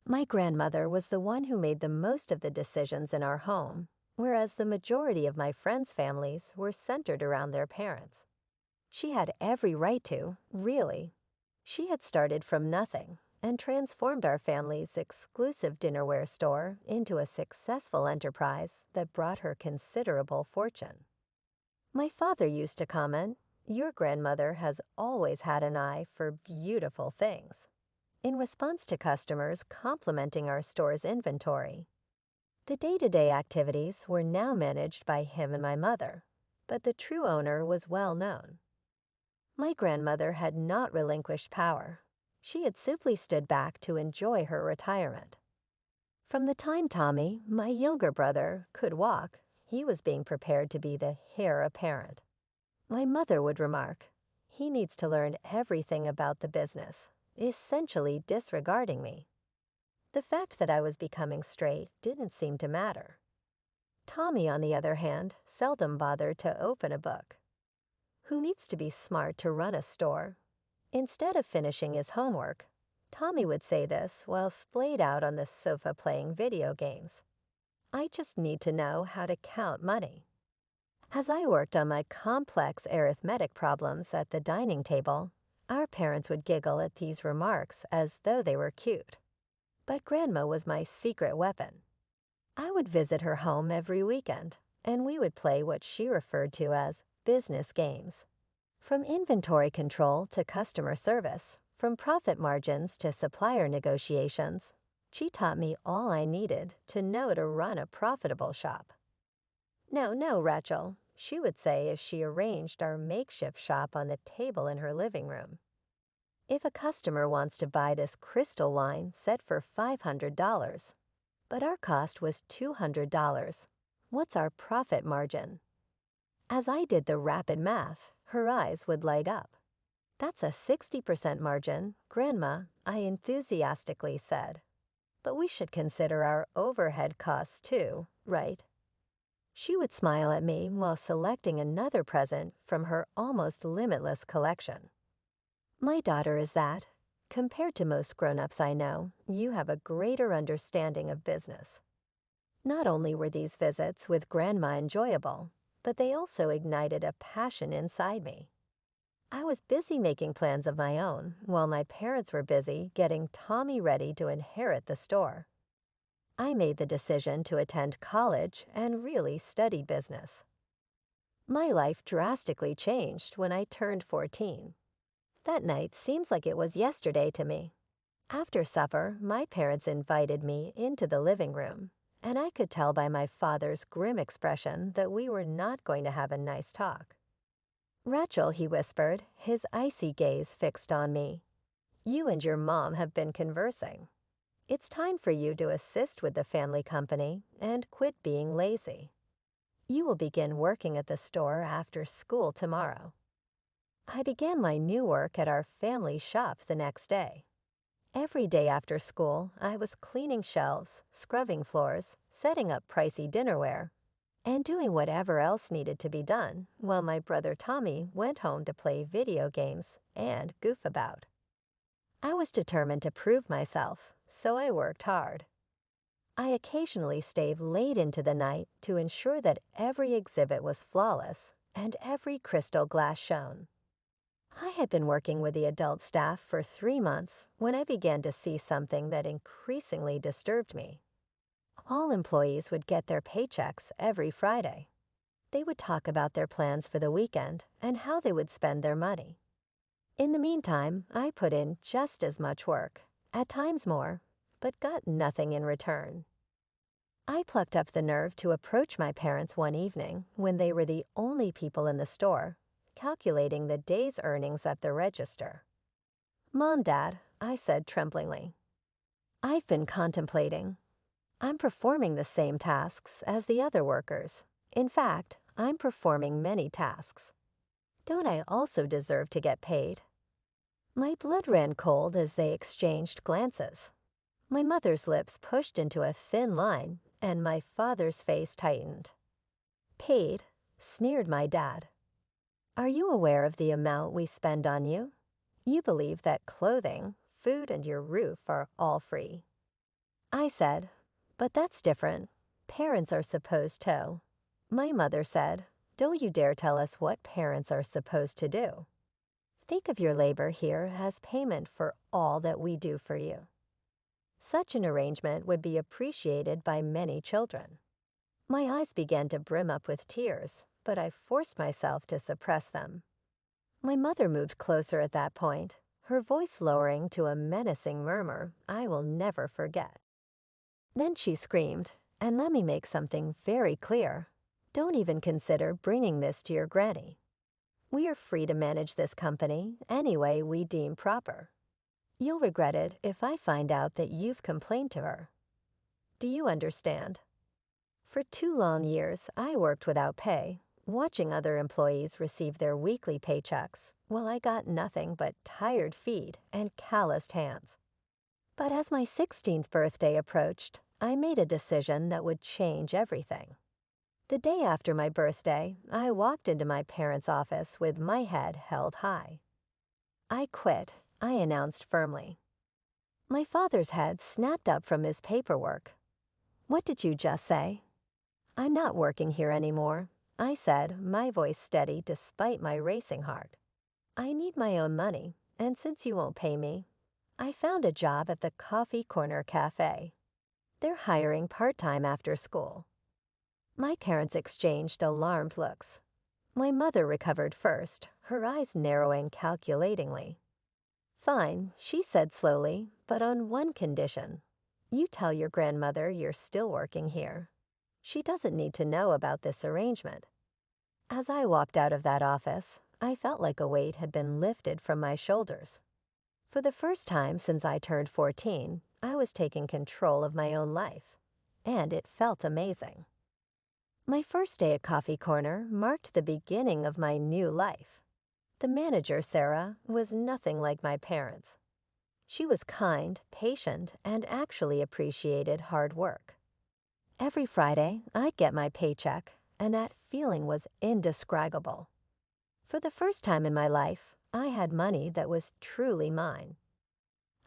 My grandmother was the one who made the most of the decisions in our home, whereas the majority of my friends' families were centered around their parents. She had every right to, really. She had started from nothing and transformed our family's exclusive dinnerware store into a successful enterprise that brought her considerable fortune. My father used to comment, "Your grandmother has always had an eye for beautiful things," in response to customers complimenting our store's inventory. The day-to-day activities were now managed by him and my mother, but the true owner was well known. My grandmother had not relinquished power. She had simply stood back to enjoy her retirement. From the time Tommy, my younger brother, could walk, he was being prepared to be the heir apparent. My mother would remark, "He needs to learn everything about the business," essentially disregarding me. The fact that I was becoming straight didn't seem to matter. Tommy, on the other hand, seldom bothered to open a book. Who needs to be smart to run a store? Instead of finishing his homework, Tommy would say this while splayed out on the sofa playing video games. "I just need to know how to count money." As I worked on my complex arithmetic problems at the dining table, our parents would giggle at these remarks as though they were cute. But Grandma was my secret weapon. I would visit her home every weekend, and we would play what she referred to as business games. From inventory control to customer service, from profit margins to supplier negotiations, she taught me all I needed to know to run a profitable shop. "No, no, Rachel," she would say as she arranged our makeshift shop on the table in her living room. "If a customer wants to buy this crystal wine set for $500, but our cost was $200, what's our profit margin?" As I did the rapid math, her eyes would light up. "That's a 60% margin, Grandma," I enthusiastically said. "But we should consider our overhead costs too, right?" She would smile at me while selecting another present from her almost limitless collection. My daughter is that. Compared to most grown-ups I know, you have a greater understanding of business. Not only were these visits with Grandma enjoyable, but they also ignited a passion inside me. I was busy making plans of my own, while my parents were busy getting Tommy ready to inherit the store. I made the decision to attend college and really study business. My life drastically changed when I turned 14. That night seems like it was yesterday to me. After supper, my parents invited me into the living room, and I could tell by my father's grim expression that we were not going to have a nice talk. "Rachel," he whispered, his icy gaze fixed on me, "you and your mom have been conversing. It's time for you to assist with the family company and quit being lazy. You will begin working at the store after school tomorrow." I began my new work at our family shop the next day. Every day after school, I was cleaning shelves, scrubbing floors, setting up pricey dinnerware, and doing whatever else needed to be done while my brother Tommy went home to play video games and goof about. I was determined to prove myself, so I worked hard. I occasionally stayed late into the night to ensure that every exhibit was flawless and every crystal glass shone. I had been working with the adult staff for 3 months when I began to see something that increasingly disturbed me. All employees would get their paychecks every Friday. They would talk about their plans for the weekend and how they would spend their money. In the meantime, I put in just as much work, at times more, but got nothing in return. I plucked up the nerve to approach my parents one evening when they were the only people in the store, calculating the day's earnings at the register. "Mom, Dad," I said tremblingly, "I've been contemplating. I'm performing the same tasks as the other workers. In fact, I'm performing many tasks. Don't I also deserve to get paid?" My blood ran cold as they exchanged glances. My mother's lips pushed into a thin line, and my father's face tightened. "Paid?" sneered my dad. "Are you aware of the amount we spend on you? You believe that clothing, food, and your roof are all free. I said, "But that's different. Parents are supposed to." My mother said, "Don't you dare tell us what parents are supposed to do. Think of your labor here as payment for all that we do for you." Such an arrangement would be appreciated by many children. My eyes began to brim up with tears, but I forced myself to suppress them. My mother moved closer at that point, her voice lowering to a menacing murmur I will never forget. Then she screamed, "And let me make something very clear. Don't even consider bringing this to your granny. We are free to manage this company any way we deem proper. You'll regret it if I find out that you've complained to her. Do you understand?" For 2 long years, I worked without pay, watching other employees receive their weekly paychecks, while I got nothing but tired feet and calloused hands. But as my 16th birthday approached, I made a decision that would change everything. The day after my birthday, I walked into my parents' office with my head held high. "I quit," I announced firmly. My father's head snapped up from his paperwork. "What did you just say?" "I'm not working here anymore," I said, my voice steady despite my racing heart. "I need my own money, and since you won't pay me, I found a job at the Coffee Corner Cafe. They're hiring part-time after school." My parents exchanged alarmed looks. My mother recovered first, her eyes narrowing calculatingly. "Fine," she said slowly, "but on one condition. You tell your grandmother you're still working here. She doesn't need to know about this arrangement." As I walked out of that office, I felt like a weight had been lifted from my shoulders. For the first time since I turned 14, I was taking control of my own life, and it felt amazing. My first day at Coffee Corner marked the beginning of my new life. The manager, Sarah, was nothing like my parents. She was kind, patient, and actually appreciated hard work. Every Friday, I'd get my paycheck, and that feeling was indescribable. For the first time in my life, I had money that was truly mine.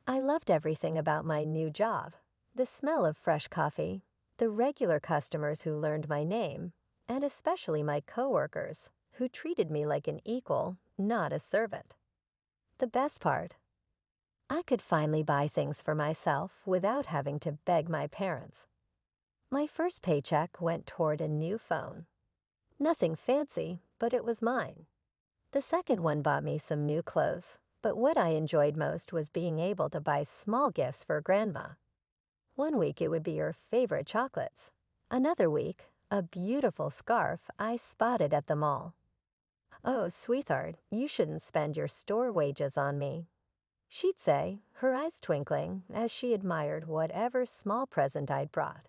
I loved everything about my new job: the smell of fresh coffee, the regular customers who learned my name, and especially my coworkers, who treated me like an equal, not a servant. The best part: I could finally buy things for myself without having to beg my parents. My first paycheck went toward a new phone. Nothing fancy, but it was mine. The second one bought me some new clothes, but what I enjoyed most was being able to buy small gifts for Grandma. One week it would be her favorite chocolates. Another week, a beautiful scarf I spotted at the mall. "Oh, sweetheart, you shouldn't spend your store wages on me," she'd say, her eyes twinkling as she admired whatever small present I'd brought.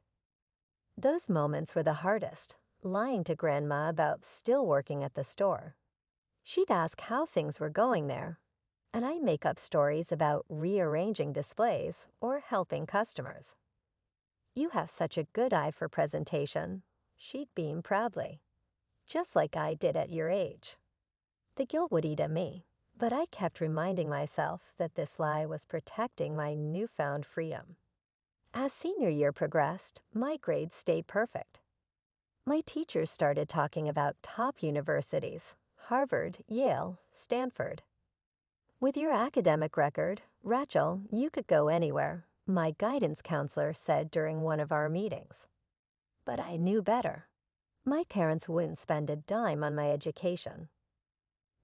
Those moments were the hardest, lying to Grandma about still working at the store. She'd ask how things were going there, and I'd make up stories about rearranging displays or helping customers. "You have such a good eye for presentation," she'd beam proudly. "Just like I did at your age." The guilt would eat at me, but I kept reminding myself that this lie was protecting my newfound freedom. As senior year progressed, my grades stayed perfect. My teachers started talking about top universities: Harvard, Yale, Stanford. "With your academic record, Rachel, you could go anywhere," my guidance counselor said during one of our meetings. But I knew better. My parents wouldn't spend a dime on my education.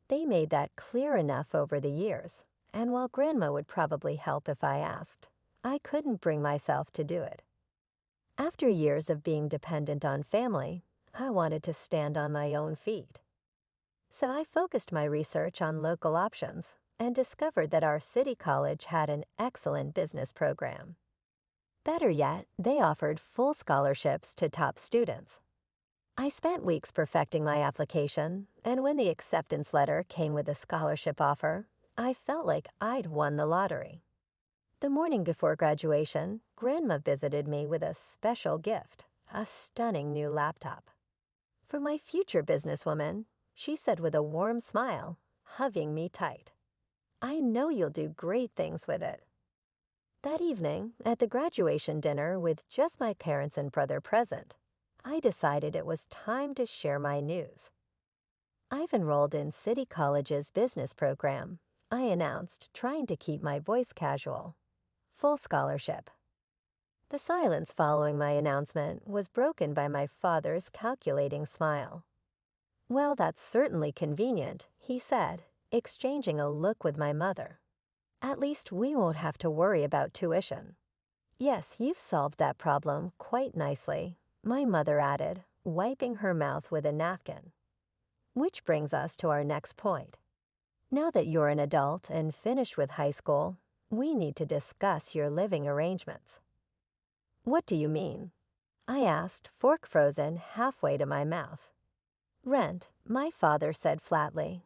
They made that clear enough over the years, and while Grandma would probably help if I asked, I couldn't bring myself to do it. After years of being dependent on family, I wanted to stand on my own feet. So I focused my research on local options and discovered that our city college had an excellent business program. Better yet, they offered full scholarships to top students. I spent weeks perfecting my application, and when the acceptance letter came with a scholarship offer, I felt like I'd won the lottery. The morning before graduation, Grandma visited me with a special gift: a stunning new laptop. "For my future businesswoman," she said with a warm smile, hugging me tight. "I know you'll do great things with it." That evening, at the graduation dinner with just my parents and brother present, I decided it was time to share my news. I've enrolled in City College's business program, I announced, trying to keep my voice casual. Full scholarship. The silence following my announcement was broken by my father's calculating smile. "Well, that's certainly convenient," he said, exchanging a look with my mother. "At least we won't have to worry about tuition." "Yes, you've solved that problem quite nicely," my mother added, wiping her mouth with a napkin. Which brings us to our next point. Now that you're an adult and finished with high school, we need to discuss your living arrangements. "What do you mean?" I asked, fork frozen halfway to my mouth. "Rent," my father said flatly.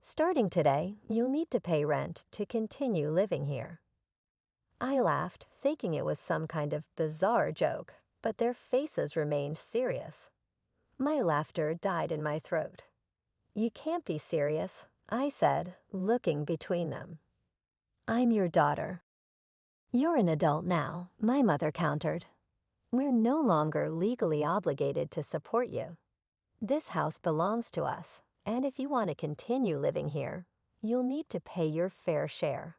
"Starting today, you'll need to pay rent to continue living here." I laughed, thinking it was some kind of bizarre joke, but their faces remained serious. My laughter died in my throat. "You can't be serious," I said, looking between them. "I'm your daughter." "You're an adult now," my mother countered. "We're no longer legally obligated to support you. This house belongs to us, and if you want to continue living here, you'll need to pay your fair share."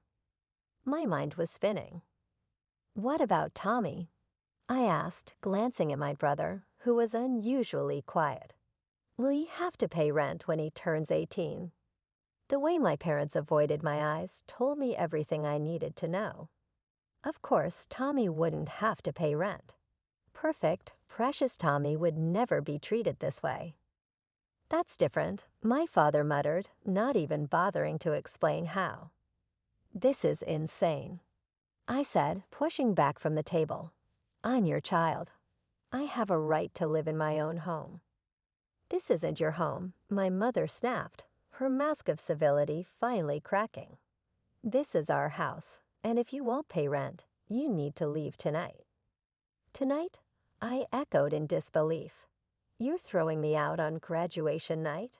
My mind was spinning. "What about Tommy?" I asked, glancing at my brother, who was unusually quiet. "Will he have to pay rent when he turns 18? The way my parents avoided my eyes told me everything I needed to know. Of course, Tommy wouldn't have to pay rent. Perfect, precious Tommy would never be treated this way. "That's different," my father muttered, not even bothering to explain how. "This is insane," I said, pushing back from the table. "I'm your child. I have a right to live in my own home." "This isn't your home," my mother snapped, her mask of civility finally cracking. "This is our house, and if you won't pay rent, you need to leave tonight." "Tonight?" I echoed in disbelief. "You're throwing me out on graduation night?"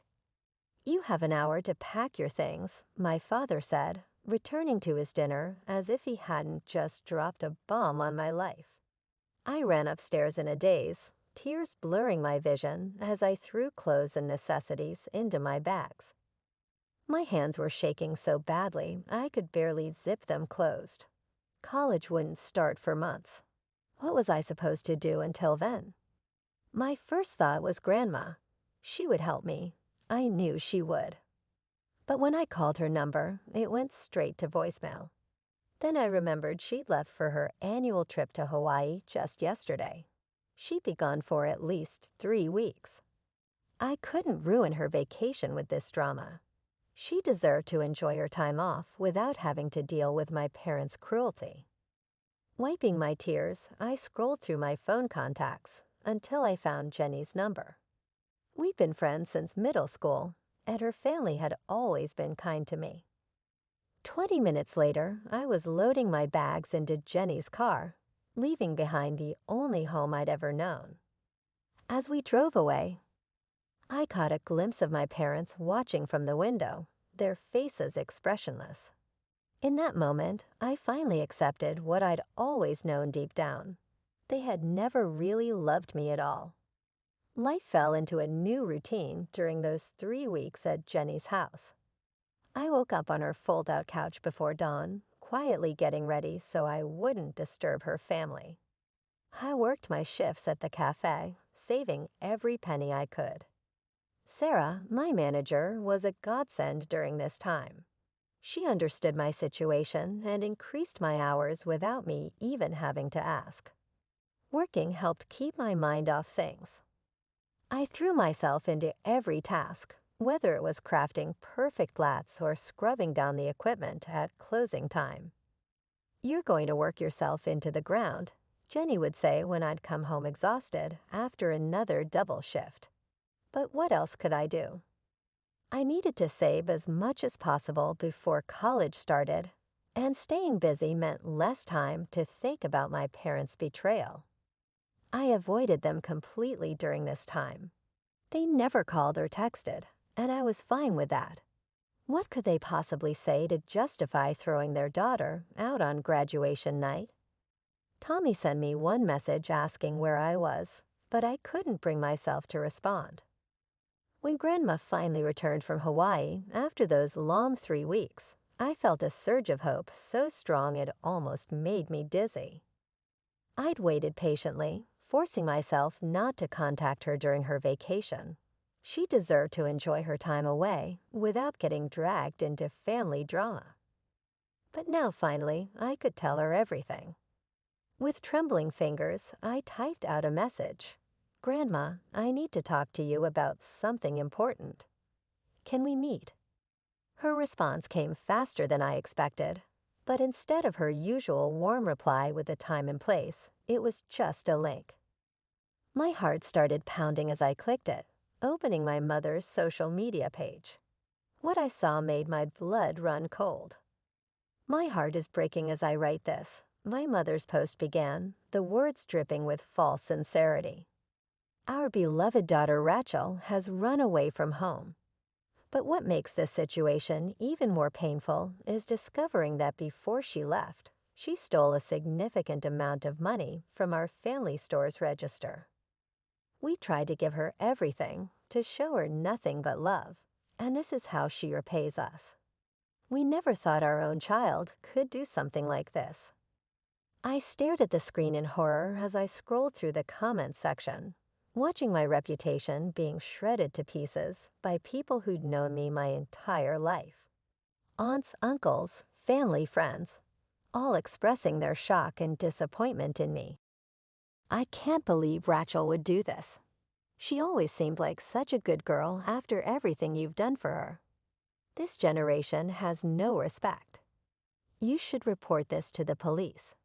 "You have an hour to pack your things," my father said, returning to his dinner as if he hadn't just dropped a bomb on my life. I ran upstairs in a daze, tears blurring my vision as I threw clothes and necessities into my bags. My hands were shaking so badly I could barely zip them closed. College wouldn't start for months. What was I supposed to do until then? My first thought was Grandma. She would help me. I knew she would. But when I called her number, it went straight to voicemail. Then I remembered she'd left for her annual trip to Hawaii just yesterday. She'd be gone for at least 3 weeks. I couldn't ruin her vacation with this drama. She deserved to enjoy her time off without having to deal with my parents' cruelty. Wiping my tears, I scrolled through my phone contacts until I found Jenny's number. We'd been friends since middle school, and her family had always been kind to me. 20 minutes later, I was loading my bags into Jenny's car, leaving behind the only home I'd ever known. As we drove away, I caught a glimpse of my parents watching from the window, their faces expressionless. In that moment, I finally accepted what I'd always known deep down. They had never really loved me at all. Life fell into a new routine during those 3 weeks at Jenny's house. I woke up on her fold-out couch before dawn, quietly getting ready so I wouldn't disturb her family. I worked my shifts at the cafe, saving every penny I could. Sarah, my manager, was a godsend during this time. She understood my situation and increased my hours without me even having to ask. Working helped keep my mind off things. I threw myself into every task, whether it was crafting perfect lats or scrubbing down the equipment at closing time. "You're going to work yourself into the ground," Jenny would say when I'd come home exhausted after another double shift. But what else could I do? I needed to save as much as possible before college started, and staying busy meant less time to think about my parents' betrayal. I avoided them completely during this time. They never called or texted, and I was fine with that. What could they possibly say to justify throwing their daughter out on graduation night? Tommy sent me one message asking where I was, but I couldn't bring myself to respond. When Grandma finally returned from Hawaii after those long 3 weeks, I felt a surge of hope so strong it almost made me dizzy. I'd waited patiently, forcing myself not to contact her during her vacation. She deserved to enjoy her time away without getting dragged into family drama. But now finally, I could tell her everything. With trembling fingers, I typed out a message. "Grandma, I need to talk to you about something important. Can we meet?" Her response came faster than I expected, but instead of her usual warm reply with a time and place, it was just a link. My heart started pounding as I clicked it, opening my mother's social media page. What I saw made my blood run cold. My heart is breaking as I write this. My mother's post began, the words dripping with false sincerity. "Our beloved daughter Rachel has run away from home." But what makes this situation even more painful is discovering that before she left, she stole a significant amount of money from our family store's register. We tried to give her everything, to show her nothing but love, and this is how she repays us. We never thought our own child could do something like this. I stared at the screen in horror as I scrolled through the comments section, watching my reputation being shredded to pieces by people who'd known me my entire life. Aunts, uncles, family, friends, all expressing their shock and disappointment in me. "I can't believe Rachel would do this. She always seemed like such a good girl after everything you've done for her. This generation has no respect. You should report this to the police.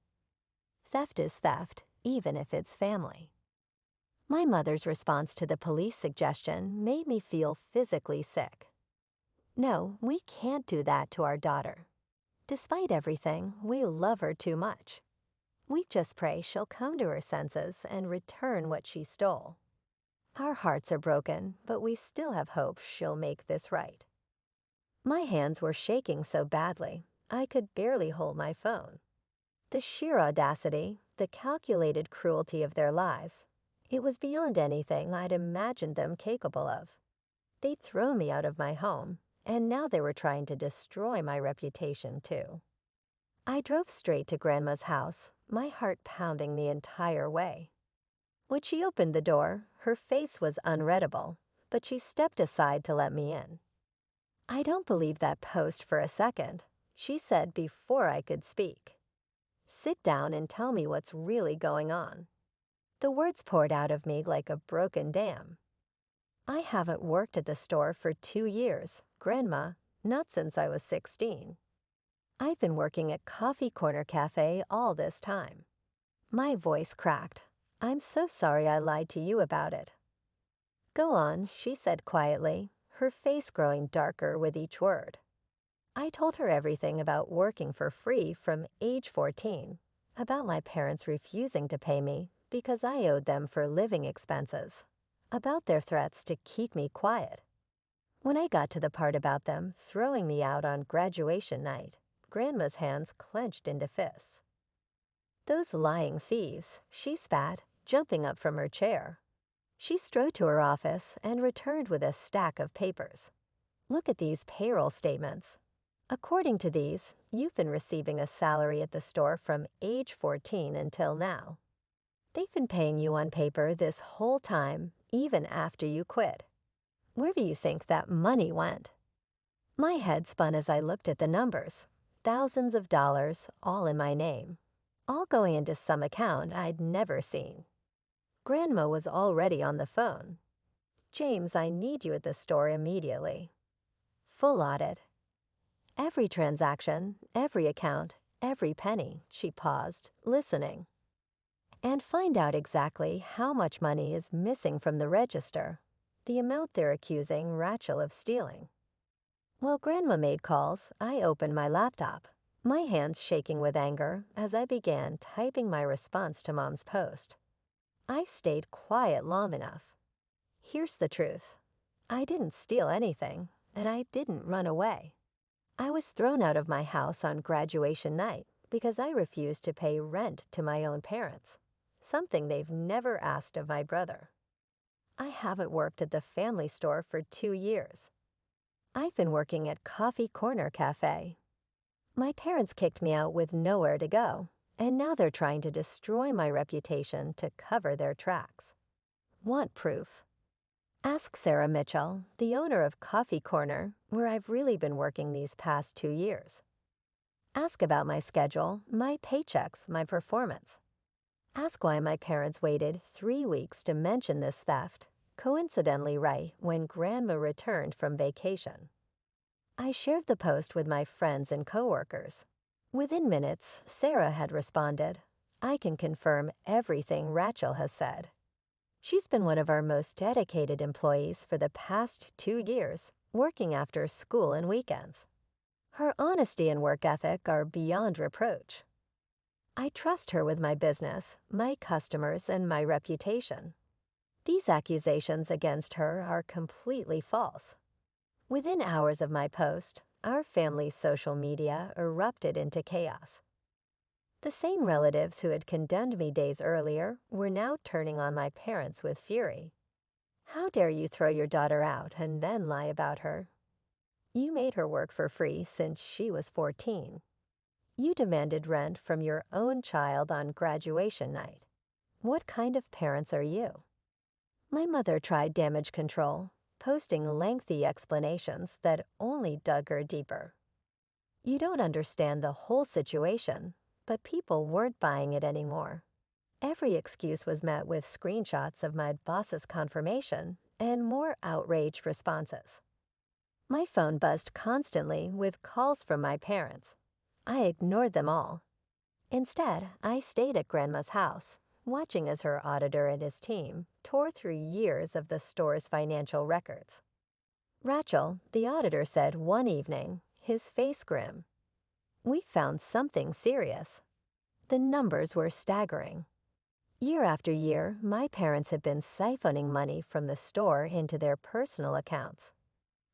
Theft is theft, even if it's family." My mother's response to the police suggestion made me feel physically sick. No, we can't do that to our daughter. Despite everything, we love her too much. We just pray she'll come to her senses and return what she stole. Our hearts are broken, but we still have hope she'll make this right. My hands were shaking so badly, I could barely hold my phone. The sheer audacity, the calculated cruelty of their lies, it was beyond anything I'd imagined them capable of. They'd thrown me out of my home, and now they were trying to destroy my reputation too. I drove straight to Grandma's house, my heart pounding the entire way. When she opened the door, her face was unreadable, but she stepped aside to let me in. "I don't believe that post for a second," she said before I could speak. "Sit down and tell me what's really going on." The words poured out of me like a broken dam. "I haven't worked at the store for 2 years, Grandma, not since I was 16. I've been working at Coffee Corner Cafe all this time." My voice cracked. "I'm so sorry I lied to you about it." "Go on," she said quietly, her face growing darker with each word. I told her everything about working for free from age 14, about my parents refusing to pay me because I owed them for living expenses, about their threats to keep me quiet. When I got to the part about them throwing me out on graduation night, Grandma's hands clenched into fists. "Those lying thieves," she spat, jumping up from her chair. She strode to her office and returned with a stack of papers. "Look at these payroll statements. According to these, you've been receiving a salary at the store from age 14 until now. They've been paying you on paper this whole time, even after you quit. Where do you think that money went?" My head spun as I looked at the numbers. Thousands of dollars, all in my name, all going into some account I'd never seen. Grandma was already on the phone. "James, I need you at the store immediately. Full audit. Every transaction, every account, every penny," she paused, listening. "And find out exactly how much money is missing from the register, the amount they're accusing Rachel of stealing." While Grandma made calls, I opened my laptop, my hands shaking with anger as I began typing my response to Mom's post. I stayed quiet long enough. Here's the truth. I didn't steal anything. and I didn't run away. I was thrown out of my house on graduation night because I refused to pay rent to my own parents, something they've never asked of my brother. I haven't worked at the family store for 2 years. I've been working at Coffee Corner Cafe. My parents kicked me out with nowhere to go, and now they're trying to destroy my reputation to cover their tracks. Want proof? Ask Sarah Mitchell, the owner of Coffee Corner, where I've really been working these past 2 years. Ask about my schedule, my paychecks, my performance. Ask why my parents waited 3 weeks to mention this theft, coincidentally right when Grandma returned from vacation. I shared the post with my friends and coworkers. Within minutes, Sarah had responded, "I can confirm everything Rachel has said." She's been one of our most dedicated employees for the past 2 years, working after school and weekends. Her honesty and work ethic are beyond reproach. I trust her with my business, my customers, and my reputation. These accusations against her are completely false. Within hours of my post, our family's social media erupted into chaos. The same relatives who had condemned me days earlier were now turning on my parents with fury. How dare you throw your daughter out and then lie about her? You made her work for free since she was 14. You demanded rent from your own child on graduation night. What kind of parents are you? My mother tried damage control, posting lengthy explanations that only dug her deeper. You don't understand the whole situation, but people weren't buying it anymore. Every excuse was met with screenshots of my boss's confirmation and more outraged responses. My phone buzzed constantly with calls from my parents. I ignored them all. Instead, I stayed at Grandma's house, watching as her auditor and his team tore through years of the store's financial records. Rachel, the auditor, said one evening, his face grim, "We found something serious." The numbers were staggering. Year after year, my parents had been siphoning money from the store into their personal accounts.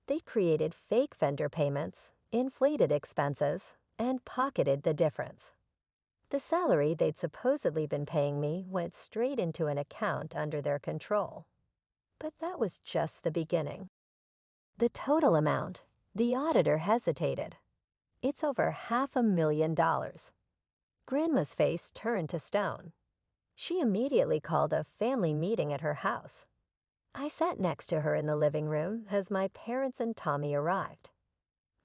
They created fake vendor payments, inflated expenses, and pocketed the difference. The salary they'd supposedly been paying me went straight into an account under their control. But that was just the beginning. The total amount, the auditor hesitated. It's over $500,000. Grandma's face turned to stone. She immediately called a family meeting at her house. I sat next to her in the living room as my parents and Tommy arrived.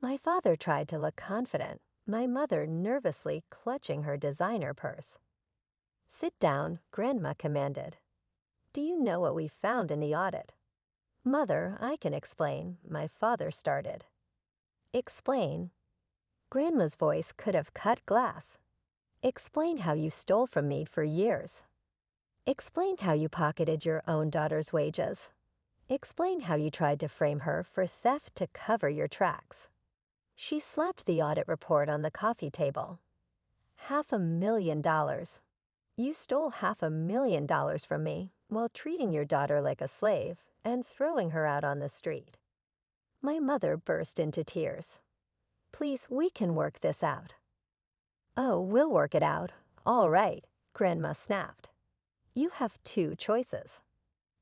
My father tried to look confident, my mother nervously clutching her designer purse. "Sit down," Grandma commanded. "Do you know what we found in the audit?" "Mother, I can explain," my father started. "Explain?" Grandma's voice could have cut glass. "Explain how you stole from me for years. Explain how you pocketed your own daughter's wages. Explain how you tried to frame her for theft to cover your tracks." She slapped the audit report on the coffee table. $500,000. You stole $500,000 from me while treating your daughter like a slave and throwing her out on the street. My mother burst into tears. "Please, we can work this out." "Oh, we'll work it out. All right," Grandma snapped. "You have 2 choices.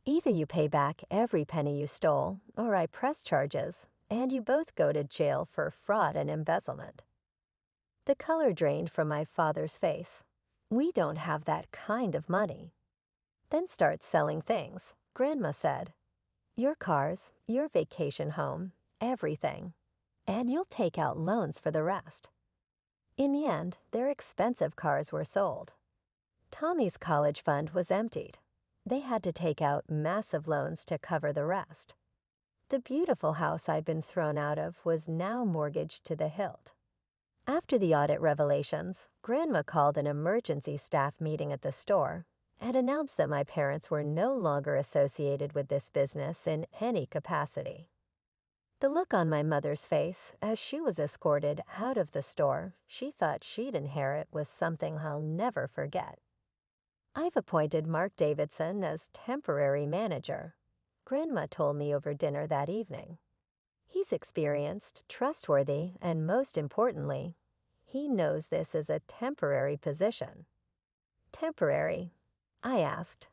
Either you pay back every penny you stole, or I press charges, and you both go to jail for fraud and embezzlement." The color drained from my father's face. "We don't have that kind of money." "Then start selling things," Grandma said. "Your cars, your vacation home, everything. And you'll take out loans for the rest." In the end, their expensive cars were sold. Tommy's college fund was emptied. They had to take out massive loans to cover the rest. The beautiful house I'd been thrown out of was now mortgaged to the hilt. After the audit revelations, Grandma called an emergency staff meeting at the store and announced that my parents were no longer associated with this business in any capacity. The look on my mother's face as she was escorted out of the store she thought she'd inherit was something I'll never forget. "I've appointed Mark Davidson as temporary manager," Grandma told me over dinner that evening. He's experienced, trustworthy, and most importantly, he knows this is a temporary position. Temporary? I asked.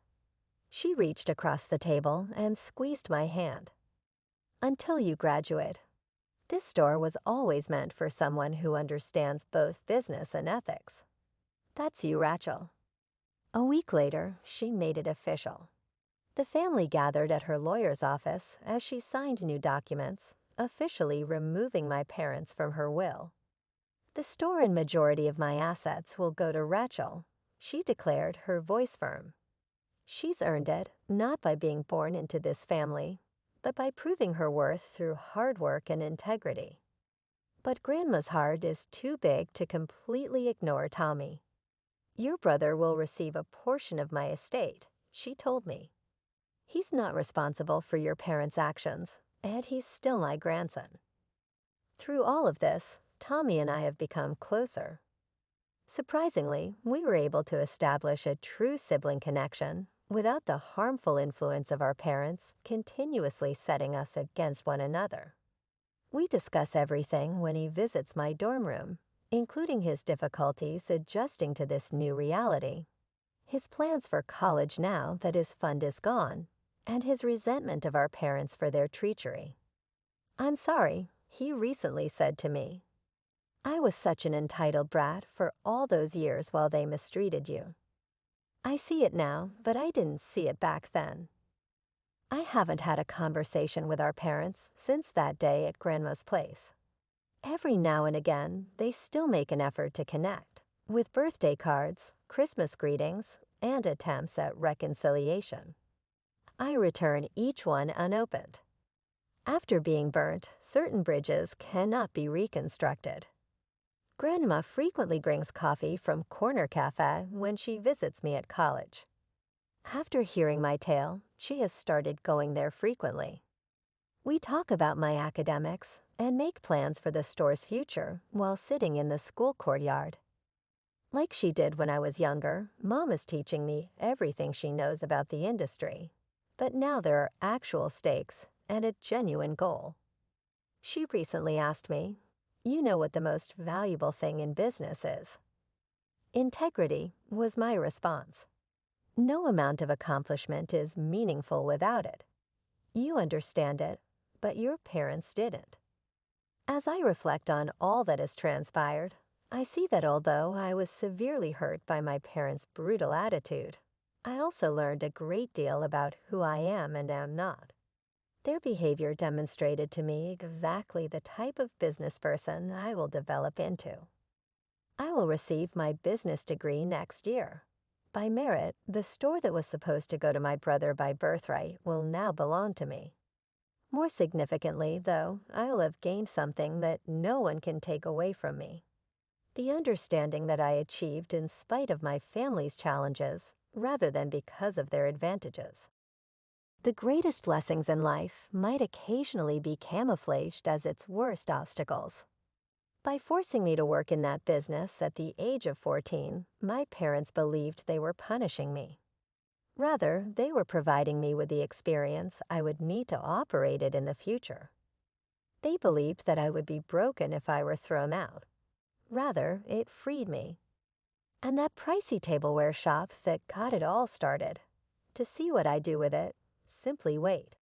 She reached across the table and squeezed my hand. Until you graduate. This store was always meant for someone who understands both business and ethics. That's you, Rachel. A week later, she made it official. The family gathered at her lawyer's office as she signed new documents, officially removing my parents from her will. The store and majority of my assets will go to Rachel, she declared, her voice firm. She's earned it, not by being born into this family, but by proving her worth through hard work and integrity. But Grandma's heart is too big to completely ignore Tommy. Your brother will receive a portion of my estate, she told me. He's not responsible for your parents' actions, and he's still my grandson. Through all of this, Tommy and I have become closer. Surprisingly, we were able to establish a true sibling connection without the harmful influence of our parents continuously setting us against one another. We discuss everything when he visits my dorm room, including his difficulties adjusting to this new reality, his plans for college now that his fund is gone, and his resentment of our parents for their treachery. I'm sorry, he recently said to me. I was such an entitled brat for all those years while they mistreated you. I see it now, but I didn't see it back then. I haven't had a conversation with our parents since that day at Grandma's place. Every now and again, they still make an effort to connect, with birthday cards, Christmas greetings, and attempts at reconciliation. I return each one unopened. After being burnt, certain bridges cannot be reconstructed. Grandma frequently brings coffee from Corner Cafe when she visits me at college. After hearing my tale, she has started going there frequently. We talk about my academics and make plans for the store's future while sitting in the school courtyard. Like she did when I was younger, Mom is teaching me everything she knows about the industry. But now there are actual stakes and a genuine goal. She recently asked me, "You know what the most valuable thing in business is?" Integrity was my response. No amount of accomplishment is meaningful without it. You understand it, but your parents didn't. As I reflect on all that has transpired, I see that although I was severely hurt by my parents' brutal attitude, I also learned a great deal about who I am and am not. Their behavior demonstrated to me exactly the type of business person I will develop into. I will receive my business degree next year. By merit, the store that was supposed to go to my brother by birthright will now belong to me. More significantly, though, I will have gained something that no one can take away from me. The understanding that I achieved in spite of my family's challenges, rather than because of their advantages. The greatest blessings in life might occasionally be camouflaged as its worst obstacles. By forcing me to work in that business at the age of 14, my parents believed they were punishing me. Rather, they were providing me with the experience I would need to operate it in the future. They believed that I would be broken if I were thrown out. Rather, it freed me. And that pricey tableware shop that got it all started. To see what I do with it, simply wait.